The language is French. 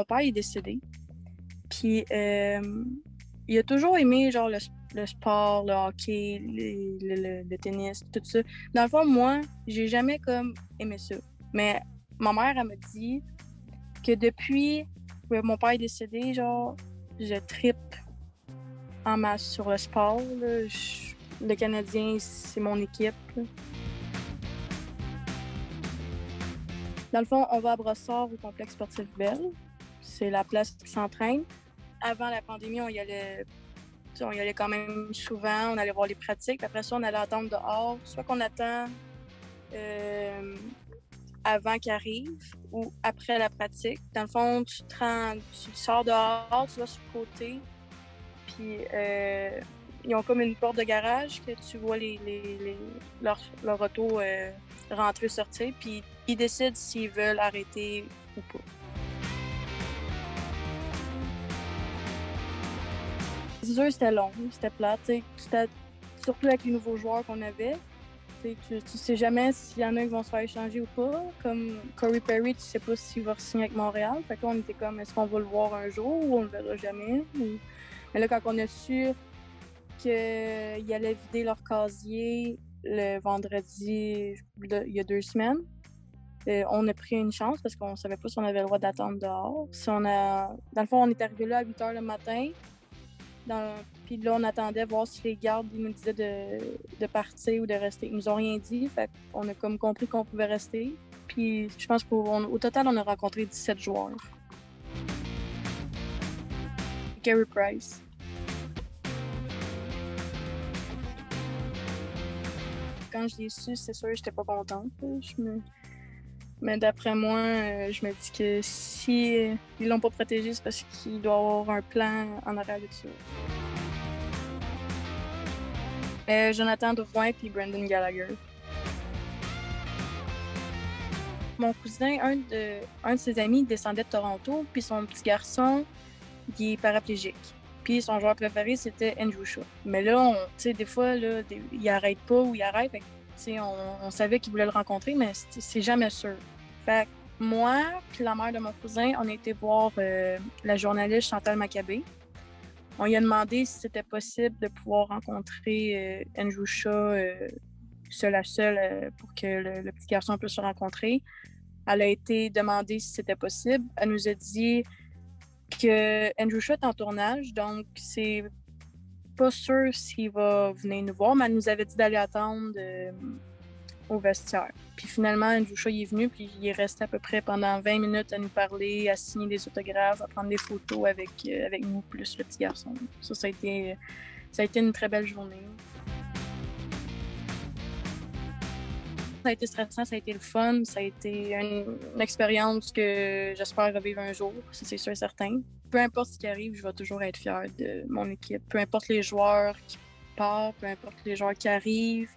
Mon père est décédé. Puis il a toujours aimé genre le sport, le hockey, le tennis, tout ça. Dans le fond, moi, j'ai jamais comme aimé ça. Mais ma mère, elle m'a dit que depuis que mon père est décédé, genre, je trippe en masse sur le sport. Là. Le Canadien, c'est mon équipe. Là. Dans le fond, on va à Brossard au complexe sportif Bell. C'est la place qui s'entraîne. Avant la pandémie, on y allait quand même souvent. On allait voir les pratiques. Puis après ça, on allait attendre dehors. Soit qu'on attend avant qu'il arrive ou après la pratique. Dans le fond, tu sors dehors, tu vas sur le côté. Puis ils ont comme une porte de garage que tu vois leur auto rentrer, sortir. Puis ils décident s'ils veulent arrêter ou pas. C'est sûr que c'était long, c'était plate. Surtout avec les nouveaux joueurs qu'on avait. Tu sais jamais s'il y en a qui vont se faire échanger ou pas. Comme Corey Perry, tu sais pas s'il va signer avec Montréal. Fait qu'on était comme, est-ce qu'on va le voir un jour ou on le verra jamais? Mais là, quand on a su qu'ils allaient vider leur casier le vendredi, il y a 2 semaines, on a pris une chance parce qu'on savait pas si on avait le droit d'attendre dehors. Dans le fond, on est arrivé là à 8 h le matin. Puis là, on attendait voir si les gardes ils nous disaient de partir ou de rester. Ils nous ont rien dit, fait qu'on a comme compris qu'on pouvait rester. Puis je pense qu'au total, on a rencontré 17 joueurs. Carey Price. Quand je l'ai su, c'est sûr que j'étais pas contente. Mais d'après moi, je me dis que si ils l'ont pas protégé, c'est parce qu'il doit y avoir un plan en arrière de ça. Jonathan Drouin puis Brendan Gallagher. Mon cousin, un de ses amis, descendait de Toronto, puis son petit garçon, il est paraplégique. Puis son joueur préféré, c'était Andrew Shaw. Mais là, des fois, là, il arrête pas ou il arrête. Fait que, on savait qu'il voulait le rencontrer, mais c'est jamais sûr. Fait que moi puis la mère de mon cousin, on a été voir la journaliste Chantal Maccabé. On lui a demandé si c'était possible de pouvoir rencontrer Andrew Shaw seul à seul pour que le petit garçon puisse se rencontrer. Elle a été demandée si c'était possible. Elle nous a dit que Andrew Shaw est en tournage, donc c'est pas sûr s'il va venir nous voir, mais elle nous avait dit d'aller attendre au vestiaire. Puis finalement, Andrew Shaw il est venu, puis il est resté à peu près pendant 20 minutes à nous parler, à signer des autographes, à prendre des photos avec nous, plus le petit garçon. Ça a été une très belle journée. Ça a été stressant, ça a été le fun, ça a été une expérience que j'espère revivre un jour, ça c'est sûr et certain. Peu importe ce qui arrive, je vais toujours être fière de mon équipe. Peu importe les joueurs qui partent, peu importe les joueurs qui arrivent,